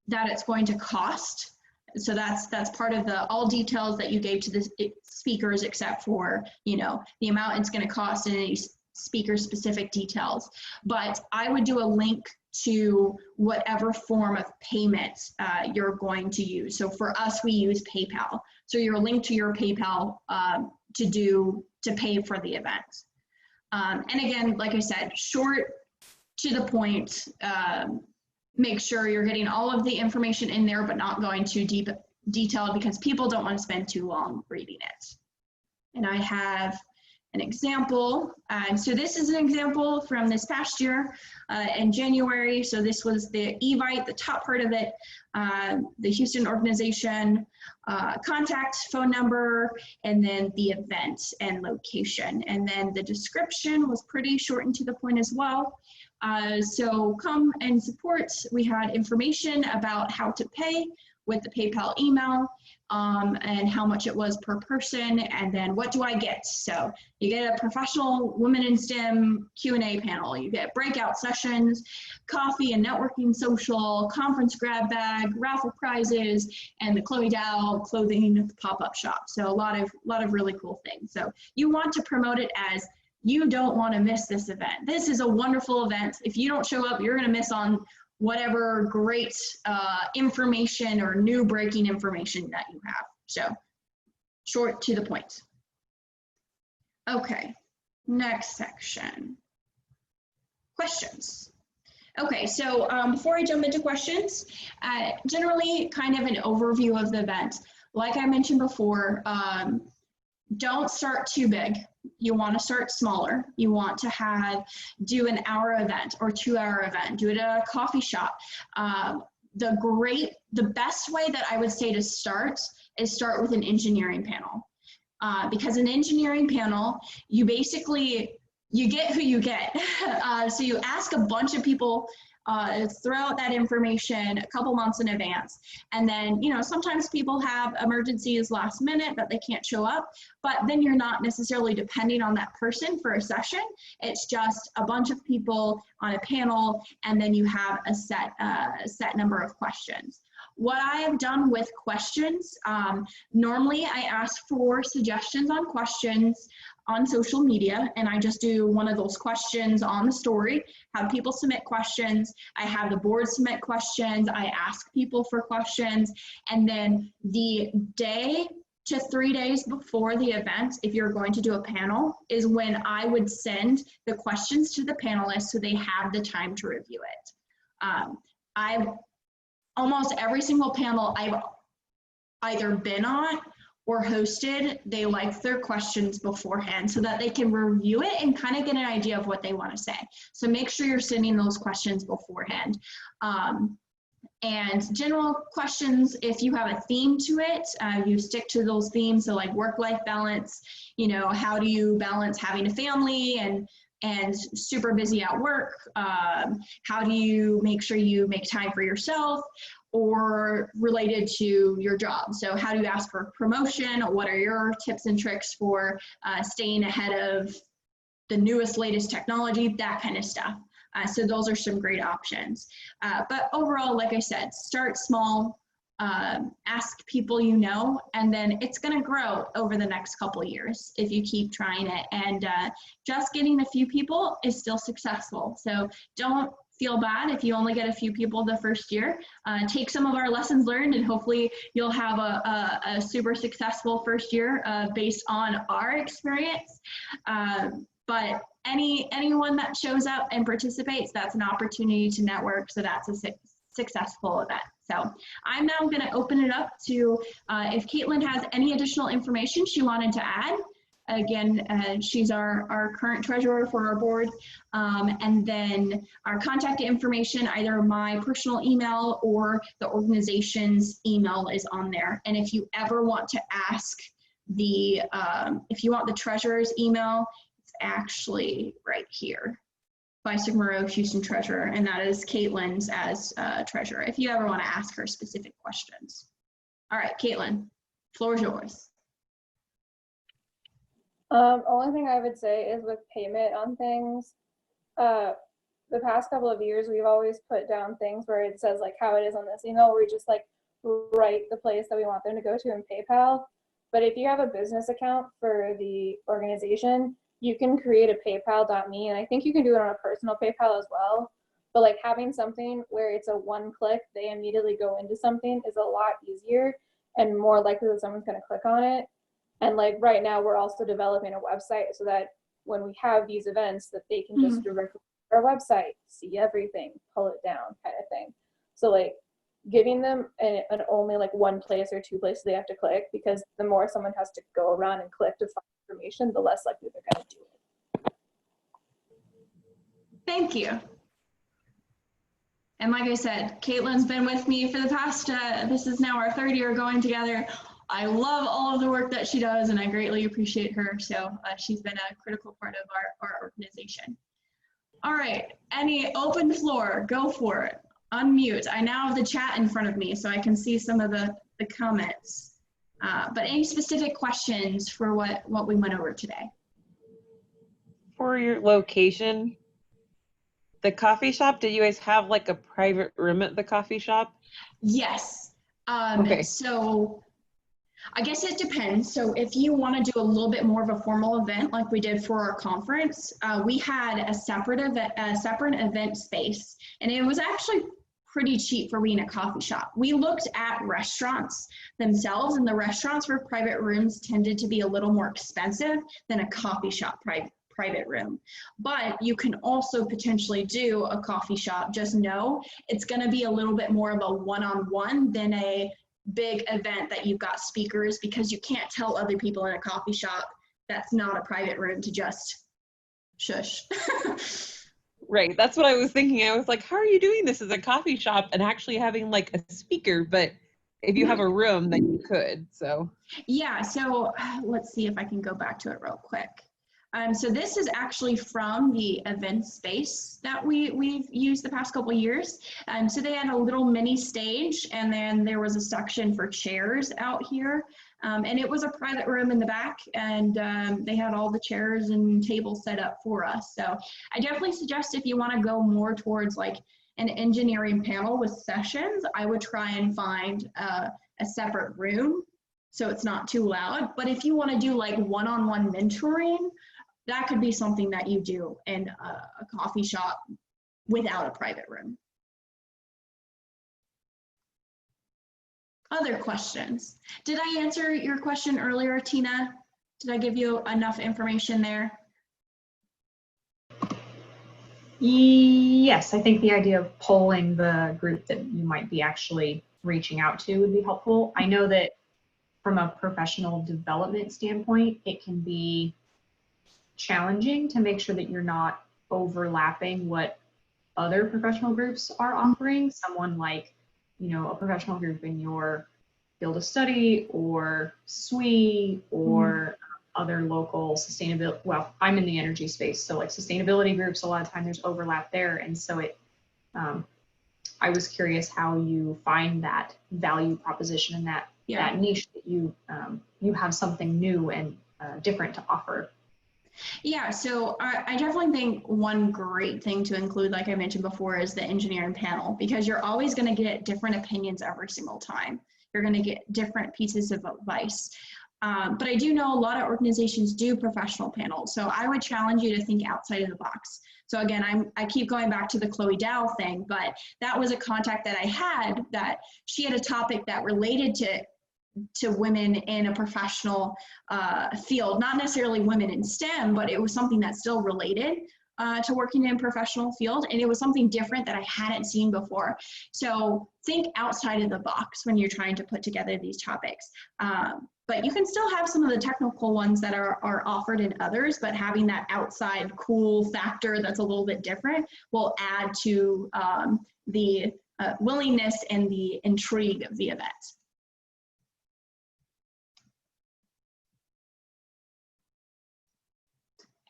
that it's going to cost. So that's part of the all details that you gave to the speakers, except for, you know, the amount it's going to cost and any speaker specific details. But I would do a link to whatever form of payment you're going to use. So for us, we use PayPal. So your link to your PayPal to pay for the event. And again, like I said, short, to the point. Make sure you're getting all of the information in there, but not going too detailed, because people don't want to spend too long reading it. And I have an example. So this is an example from this past year in January. So this was the Evite, the top part of it, the Houston organization, contact, phone number, and then the event and location. And then the description was pretty short and to the point as well. So come and support. We had information about how to pay with the PayPal email, and how much it was per person, and then what do I get? So you get a professional Women in STEM Q&A panel, you get breakout sessions, coffee and networking social, conference grab bag, raffle prizes, and the Chloe Dow clothing pop-up shop. So a lot of really cool things. So you want to promote it as, you don't want to miss this event. This is a wonderful event. If you don't show up, you're going to miss on whatever great information or new breaking information that you have. So short, to the point. Okay, next section. Questions. Okay, so before I jump into questions, generally kind of an overview of the event. Like I mentioned before, don't start too big. You want to start smaller. You want to do an hour event or 2-hour event. Do it at a coffee shop. The best way that I would say to start is start with an engineering panel. Because an engineering panel, you get who you get. So you ask a bunch of people, throw out that information a couple months in advance. And then, you know, sometimes people have emergencies last minute that they can't show up, but then you're not necessarily depending on that person for a session. It's just a bunch of people on a panel, and then you have a set number of questions. What I have done with questions, normally I ask for suggestions on questions on social media, and I just do one of those questions on the story, have people submit questions, I have the board submit questions, I ask people for questions, and then the day to 3 days before the event, if you're going to do a panel, is when I would send the questions to the panelists so they have the time to review it. Almost every single panel I've either been on or hosted, they like their questions beforehand so that they can review it and kind of get an idea of what they want to say. So make sure you're sending those questions beforehand. And general questions, if you have a theme to it, you stick to those themes. So like work-life balance, you know, how do you balance having a family and super busy at work? How do you make sure you make time for yourself, or related to your job? So how do you ask for promotion? What are your tips and tricks for staying ahead of the newest, latest technology, that kind of stuff. So those are some great options. But overall, like I said, start small, ask people you know, and then it's going to grow over the next couple of years if you keep trying it. And just getting a few people is still successful. So don't feel bad if you only get a few people the first year. Take some of our lessons learned, and hopefully you'll have a super successful first year based on our experience. But anyone that shows up and participates, that's an opportunity to network, so that's a successful event. So I'm now going to open it up to if Caitlin has any additional information she wanted to add. Again, she's our current treasurer for our board. And then our contact information, either my personal email or the organization's email is on there. And if you ever want to ask if you want the treasurer's email, it's actually right here. Phi Sigma Rho Houston Treasurer, and that is Caitlin's as treasurer, if you ever want to ask her specific questions. All right, Caitlin, floor is yours. Only thing I would say is with payment on things, the past couple of years, we've always put down things where it says like how it is on this email, where we just like write the place that we want them to go to in PayPal. But if you have a business account for the organization, you can create a paypal.me, and I think you can do it on a personal PayPal as well. But like having something where it's a one click, they immediately go into something is a lot easier and more likely that someone's going to click on it. And like right now, we're also developing a website so that when we have these events, that they can just directly to our website, see everything, pull it down, kind of thing. So like giving them an only like one place or two places they have to click, because the more someone has to go around and click to find information, the less likely they're going to do it. Thank you. And like I said, Caitlin's been with me for the past, this is now our third year going together. I love all of the work that she does, and I greatly appreciate her. So she's been a critical part of our organization. All right, any open floor, go for it. Unmute. I now have the chat in front of me, so I can see some of the comments. But any specific questions for what we went over today? For your location, the coffee shop, did you guys have like a private room at the coffee shop? Yes. Okay. So I guess it depends. So if you want to do a little bit more of a formal event like we did for our conference, we had a separate event space, and it was actually pretty cheap for being a coffee shop. We looked at restaurants themselves, and the restaurants for private rooms tended to be a little more expensive than a coffee shop private room. But you can also potentially do a coffee shop. Just know it's going to be a little bit more of a one-on-one than a big event that you've got speakers, because you can't tell other people in a coffee shop that's not a private room to just shush. Right, that's what I was thinking. I was like, how are you doing this as a coffee shop and actually having like a speaker? But if you have a room, then you could, so. Yeah, so let's see if I can go back to it real quick. So this is actually from the event space that we've used the past couple of years. So they had a little mini stage, and then there was a section for chairs out here. And it was a private room in the back, and they had all the chairs and tables set up for us. So I definitely suggest if you want to go more towards like an engineering panel with sessions, I would try and find a separate room so it's not too loud. But if you want to do like one-on-one mentoring, that could be something that you do in a coffee shop without a private room. Other questions? Did I answer your question earlier, Tina? Did I give you enough information there? Yes, I think the idea of polling the group that you might be actually reaching out to would be helpful. I know that from a professional development standpoint, it can be challenging to make sure that you're not overlapping what other professional groups are offering. Someone like, you know, a professional group in your field of study or SWE or other local sustainability, well, I'm in the energy space, so like sustainability groups, a lot of time there's overlap there. And so I was curious how you find that value proposition and that niche that you have something new and different to offer. Yeah, so I definitely think one great thing to include, like I mentioned before, is the engineering panel, because you're always going to get different opinions every single time. You're going to get different pieces of advice. But I do know a lot of organizations do professional panels. So I would challenge you to think outside of the box. So again, I keep going back to the Chloe Dow thing, but that was a contact that I had, that she had a topic that related to women in a professional field, not necessarily women in STEM, but it was something that still related to working in a professional field. And it was something different that I hadn't seen before. So think outside of the box when you're trying to put together these topics. But you can still have some of the technical ones that are offered in others, but having that outside cool factor that's a little bit different will add to the willingness and the intrigue of the event.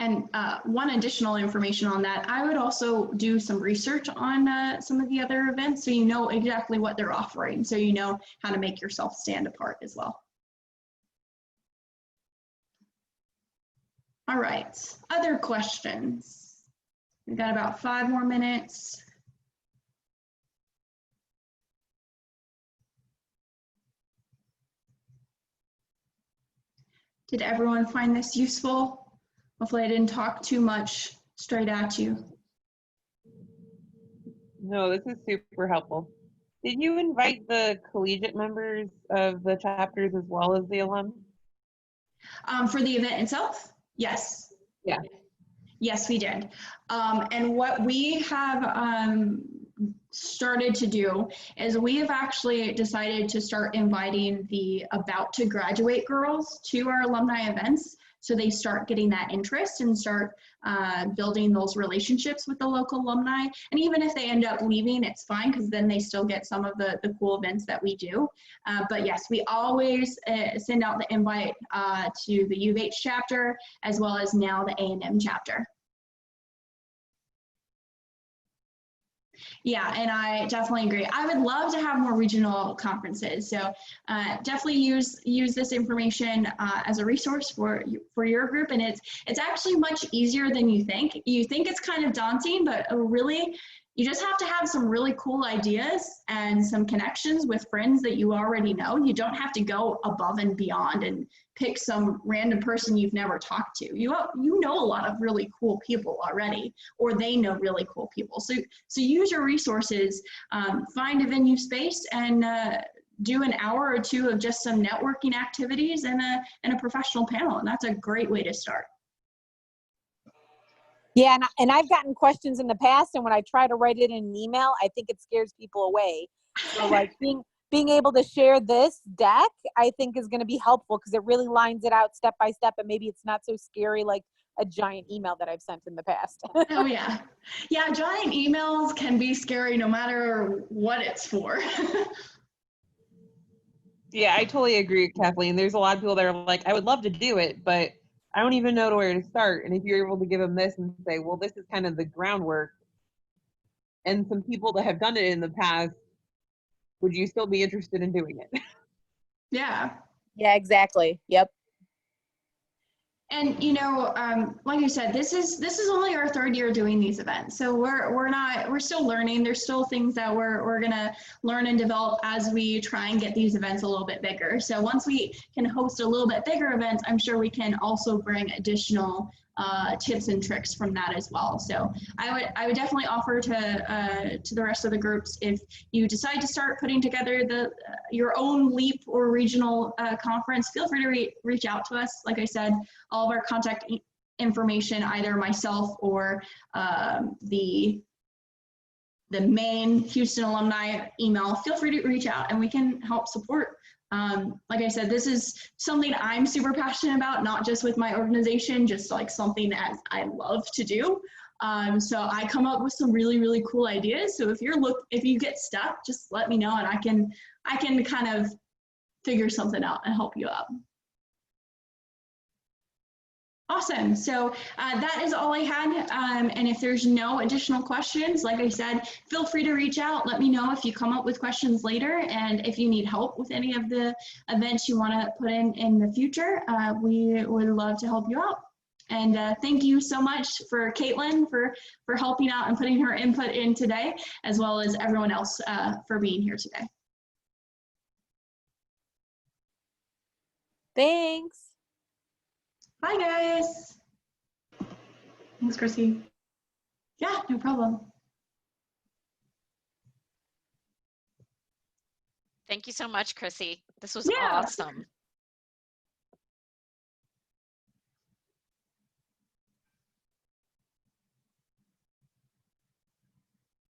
And one additional information on that, I would also do some research on some of the other events so you know exactly what they're offering, so you know how to make yourself stand apart as well. All right, other questions? We've got about 5 more minutes. Did everyone find this useful? Hopefully I didn't talk too much straight at you. No, this is super helpful. Did you invite the collegiate members of the chapters as well as the alum? For the event itself? Yes. Yeah. Yes, we did. And what we have started to do is we have actually decided to start inviting the about to graduate girls to our alumni events, so they start getting that interest and start building those relationships with the local alumni. And even if they end up leaving, it's fine, because then they still get some of the cool events that we do. But yes, we always send out the invite to the U of H chapter, as well as now the A&M chapter. Yeah, and I definitely agree. I would love to have more regional conferences. So definitely use this information as a resource for your group. And it's actually much easier than you think. You think it's kind of daunting, but really, you just have to have some really cool ideas and some connections with friends that you already know. You don't have to go above and beyond and pick some random person you've never talked to. You know a lot of really cool people already, or they know really cool people. So use your resources, find a venue space, and do an hour or two of just some networking activities and a professional panel. And that's a great way to start. Yeah, and I've gotten questions in the past, and when I try to write it in an email, I think it scares people away. So like being able to share this deck, I think is going to be helpful, because it really lines it out step by step, and maybe it's not so scary like a giant email that I've sent in the past. Oh yeah. Yeah, giant emails can be scary no matter what it's for. Yeah, I totally agree, Kathleen. There's a lot of people that are like, I would love to do it, but I don't even know where to start. And if you're able to give them this and say, well, this is kind of the groundwork, and some people that have done it in the past, would you still be interested in doing it? Yeah. Yeah, exactly. Yep. And like you said, this is only our 3rd year doing these events, so we're still learning. There's still things that we're gonna learn and develop as we try and get these events a little bit bigger. So once we can host a little bit bigger events, I'm sure we can also bring additional tips and tricks from that as well. So I would definitely offer to the rest of the groups, if you decide to start putting together your own LEAP or regional conference, feel free to reach out to us. Like I said, all of our contact information, either myself or the main Houston alumni email, feel free to reach out and we can help support. Like I said, this is something I'm super passionate about, not just with my organization, just like something that I love to do. So I come up with some really, really cool ideas. So if you get stuck, just let me know, and I can kind of figure something out and help you out. Awesome. So that is all I had. And if there's no additional questions, like I said, feel free to reach out. Let me know if you come up with questions later. And if you need help with any of the events you want to put in the future, we would love to help you out. And thank you so much for Caitlin for helping out and putting her input in today, as well as everyone else for being here today. Thanks. Bye, guys. Thanks, Chrissy. Yeah, no problem. Thank you so much, Chrissy. This was Yeah. awesome.